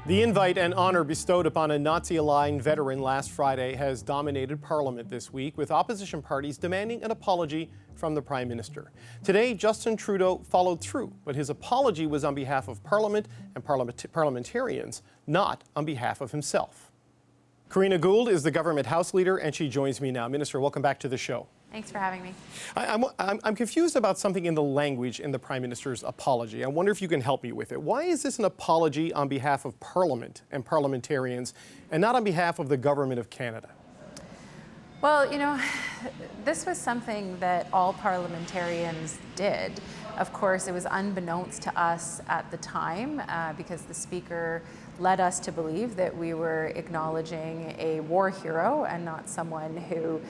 The invite and honor bestowed upon a Nazi-aligned veteran last Friday has dominated Parliament this week, with opposition parties demanding an apology from the Prime Minister. Today, Justin Trudeau followed through, but his apology was on behalf of Parliament and parliamentarians, not on behalf of himself. Karina Gould is the government House Leader, and she joins me now. Minister, welcome back to the show. Thanks for having me. I'm confused about something in the language in the Prime Minister's apology. I wonder if you can help me with it. Why is this an apology on behalf of Parliament and parliamentarians and not on behalf of the Government of Canada? Well, you know, this was something that all parliamentarians did. Of course, it was unbeknownst to us at the time because the Speaker led us to believe that we were acknowledging a war hero and not someone who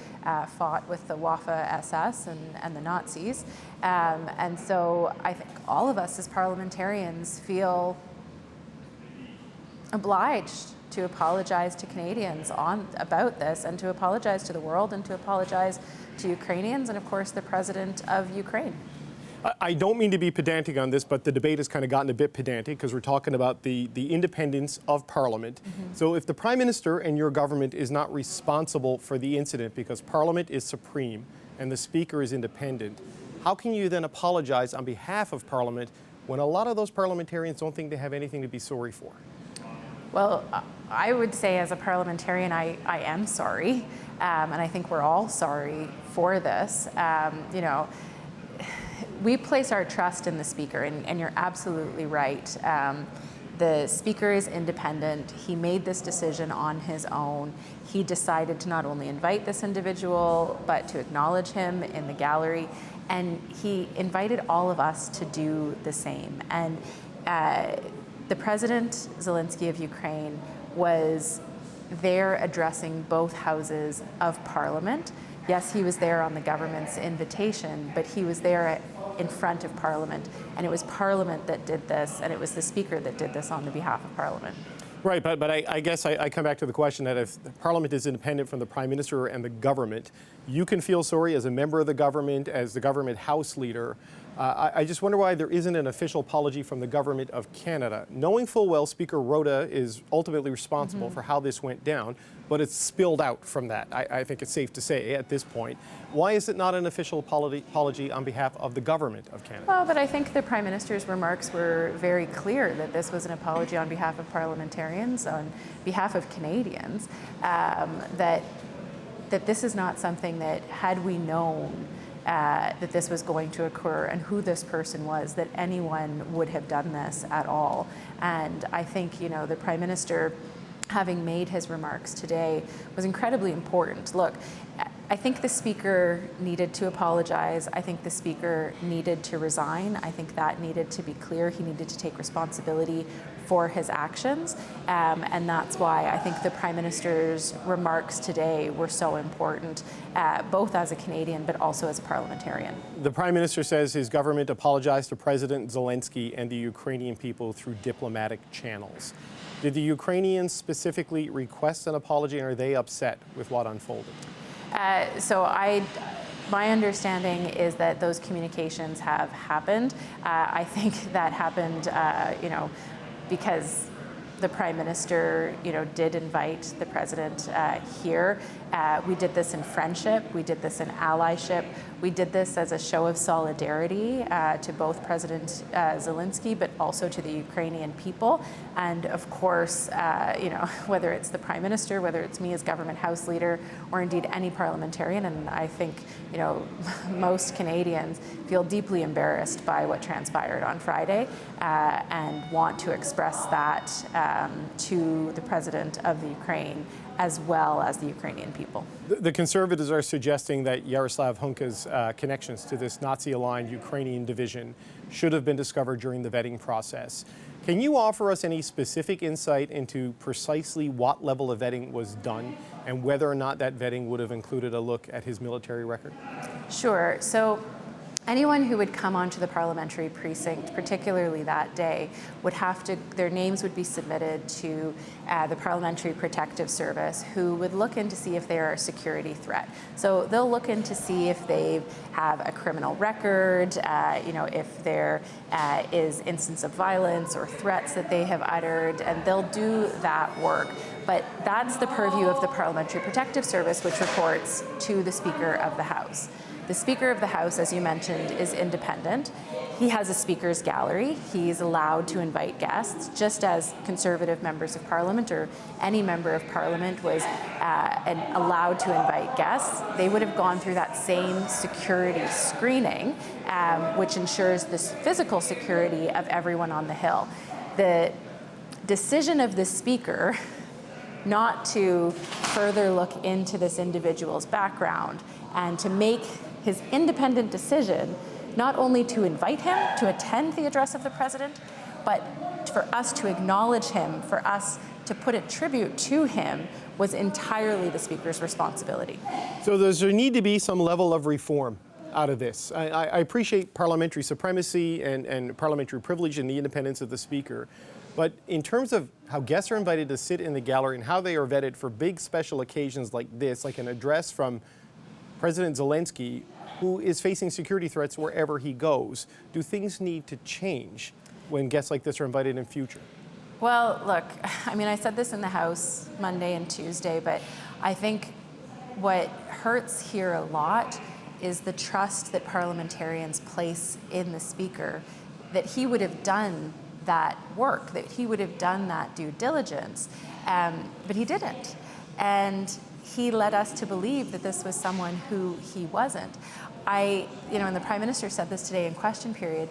fought with the Waffen-SS and the Nazis. And so I think all of us as parliamentarians feel obliged to apologize to Canadians about this, and to apologize to the world, and to apologize to Ukrainians, and of course the President of Ukraine. I don't mean to be pedantic on this, but the debate has kind of gotten a bit pedantic because we're talking about the independence of Parliament. So if the Prime Minister and your government is not responsible for the incident because Parliament is supreme and the Speaker is independent, how can you then apologize on behalf of Parliament when a lot of those parliamentarians don't think they have anything to be sorry for? Well, I would say as a parliamentarian, I am sorry, and I think we're all sorry for this. You know, we place our trust in the Speaker, and you're absolutely right. The Speaker is independent. He made this decision on his own. He decided to not only invite this individual, but to acknowledge him in the gallery, and he invited all of us to do the same. And the President Zelensky of Ukraine was there addressing both houses of Parliament. Yes, he was there on the government's invitation, but he was there in front of Parliament, and it was Parliament that did this, and it was the Speaker that did this on the behalf of Parliament. Right, but I guess I come back to the question that if Parliament is independent from the Prime Minister and the government, you can feel sorry as a member of the government, as the government House Leader. I just wonder why there isn't an official apology from the Government of Canada, knowing full well Speaker Rota is ultimately responsible for how this went down, but it's spilled out from that. I think it's safe to say at this point. Why is it not an official apology on behalf of the Government of Canada? Well, but I think the Prime Minister's remarks were very clear that this was an apology on behalf of parliamentarians, on behalf of Canadians, that this is not something that, had we known that this was going to occur and who this person was, that anyone would have done this at all. And I think, you know, the Prime Minister, having made his remarks today, was incredibly important. Look, I think the Speaker needed to apologize. I think the Speaker needed to resign. I think that needed to be clear. He needed to take responsibility for his actions. And that's why I think the Prime Minister's remarks today were so important, both as a Canadian but also as a parliamentarian. The Prime Minister says his government apologized to President Zelensky and the Ukrainian people through diplomatic channels. Did the Ukrainians specifically request an apology, and are they upset with what unfolded? My understanding is that those communications have happened. I think that happened, you know, because the Prime Minister, you know, did invite the President here. We did this in friendship. We did this in allyship. We did this as a show of solidarity to both President Zelensky, but also to the Ukrainian people. And of course, you know, whether it's the Prime Minister, whether it's me as government House Leader, or indeed any parliamentarian, and I think, you know, most Canadians feel deeply embarrassed by what transpired on Friday and want to express that to the President of the Ukraine, as well as the Ukrainian people. The Conservatives are suggesting that Yaroslav Hunka's connections to this Nazi-aligned Ukrainian division should have been discovered during the vetting process. Can you offer us any specific insight into precisely what level of vetting was done and whether or not that vetting would have included a look at his military record? Sure. So anyone who would come onto the parliamentary precinct, particularly that day, would have to, their names would be submitted to the Parliamentary Protective Service, who would look in to see if they are a security threat. So they'll look in to see if they have a criminal record, if there is instance of violence or threats that they have uttered, and they'll do that work. But that's the purview of the Parliamentary Protective Service, which reports to the Speaker of the House. The Speaker of the House, as you mentioned, is independent. He has a speaker's gallery. He's allowed to invite guests, just as Conservative members of Parliament or any member of Parliament was allowed to invite guests. They would have gone through that same security screening, which ensures the physical security of everyone on the Hill. The decision of the Speaker not to further look into this individual's background and to make his independent decision not only to invite him to attend the address of the president, but for us to acknowledge him, for us to put a tribute to him, was entirely the Speaker's responsibility. So does there need to be some level of reform out of this? I appreciate parliamentary supremacy and parliamentary privilege and the independence of the Speaker. But in terms of how guests are invited to sit in the gallery and how they are vetted for big special occasions like this, like an address from President Zelensky, who is facing security threats wherever he goes, do things need to change when guests like this are invited in future? Well, look, I mean, I said this in the House Monday and Tuesday, but I think what hurts here a lot is the trust that parliamentarians place in the Speaker, that he would have done that work, that he would have done that due diligence, but he didn't. And he led us to believe that this was someone who he wasn't. And the Prime Minister said this today in question period,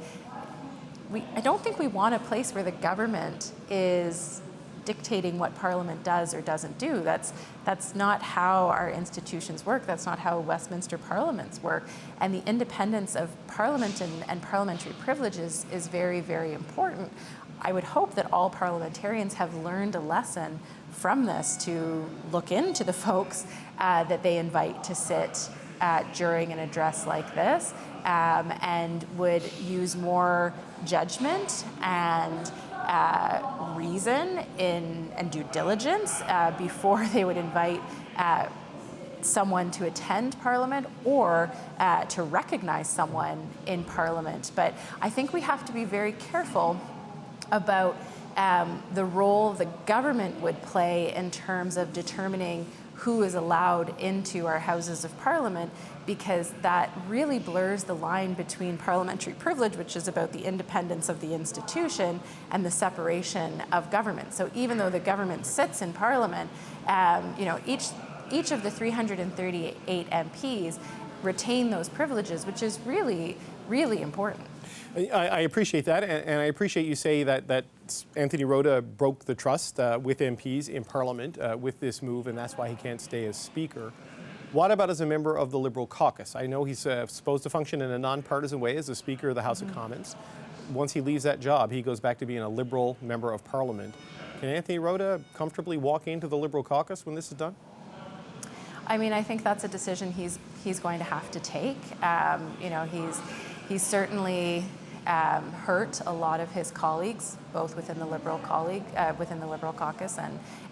I don't think we want a place where the government is dictating what Parliament does or doesn't do. That's not how our institutions work. That's not how Westminster parliaments work. And the independence of Parliament and parliamentary privileges is very, very important. I would hope that all parliamentarians have learned a lesson from this to look into the folks that they invite to sit during an address like this, and would use more judgment and reason and due diligence before they would invite someone to attend Parliament or to recognize someone in Parliament. But I think we have to be very careful about the role the government would play in terms of determining who is allowed into our Houses of Parliament, because that really blurs the line between parliamentary privilege, which is about the independence of the institution, and the separation of government. So even though the government sits in Parliament, each of the 338 MPs retain those privileges, which is really, really important. I appreciate that, and I appreciate you say that Anthony Rota broke the trust with MPs in Parliament with this move, and that's why he can't stay as Speaker. What about as a member of the Liberal caucus? I know he's supposed to function in a nonpartisan way as the Speaker of the House of Commons. Once he leaves that job, he goes back to being a Liberal member of Parliament. Can Anthony Rota comfortably walk into the Liberal caucus when this is done? I mean, I think that's a decision he's going to have to take. He's certainly hurt a lot of his colleagues, both within the Liberal caucus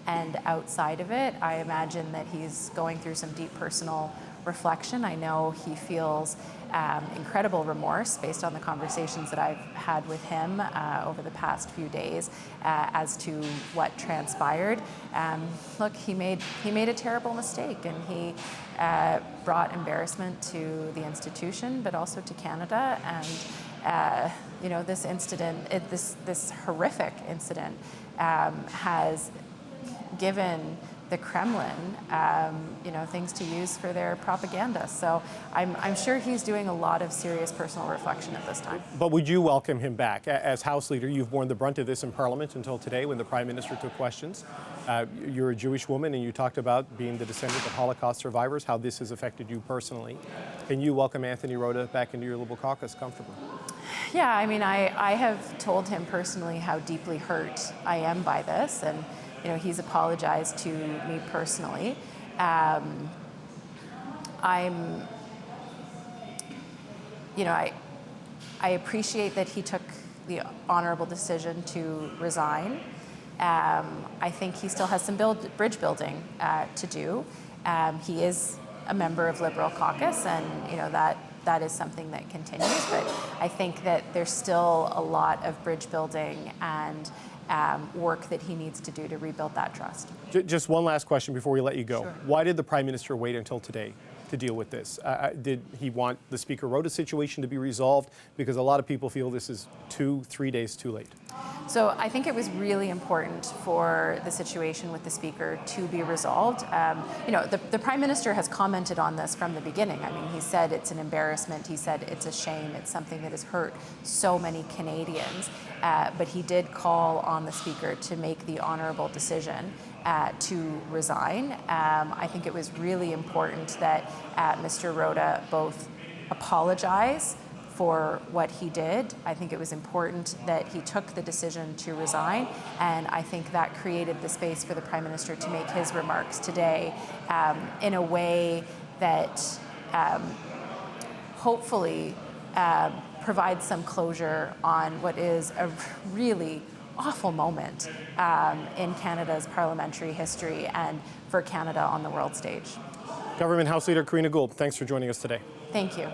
and outside of it. I imagine that he's going through some deep personal reflection. I know he feels incredible remorse based on the conversations that I've had with him over the past few days as to what transpired. Look, he made a terrible mistake, and he brought embarrassment to the institution, but also to Canada. And this incident, this horrific incident, has given the Kremlin, things to use for their propaganda. So I'm sure he's doing a lot of serious personal reflection at this time. But would you welcome him back? As House Leader, you've borne the brunt of this in Parliament until today when the Prime Minister took questions. You're a Jewish woman, and you talked about being the descendant of Holocaust survivors, how this has affected you personally. Can you welcome Anthony Rota back into your Liberal caucus comfortably? Yeah, I mean, I have told him personally how deeply hurt I am by this, and he's apologized to me personally. I appreciate that he took the honorable decision to resign. I think he still has some bridge building to do. He is a member of Liberal caucus, and that is something that continues. But I think that there's still a lot of bridge building and work that he needs to do to rebuild that trust. Just one last question before we let you go. Sure. Why did the Prime Minister wait until today to deal with this? Did he want the Speaker Rota situation to be resolved? Because a lot of people feel this is 2-3 days too late. So I think it was really important for the situation with the Speaker to be resolved. The Prime Minister has commented on this from the beginning. I mean, he said it's an embarrassment. He said it's a shame. It's something that has hurt so many Canadians. But he did call on the Speaker to make the honourable decision to resign. I think it was really important that Mr. Rota both apologize for what he did. I think it was important that he took the decision to resign, and I think that created the space for the Prime Minister to make his remarks today in a way that hopefully provides some closure on what is a really awful moment in Canada's parliamentary history and for Canada on the world stage. Government House Leader Karina Gould, thanks for joining us today. Thank you.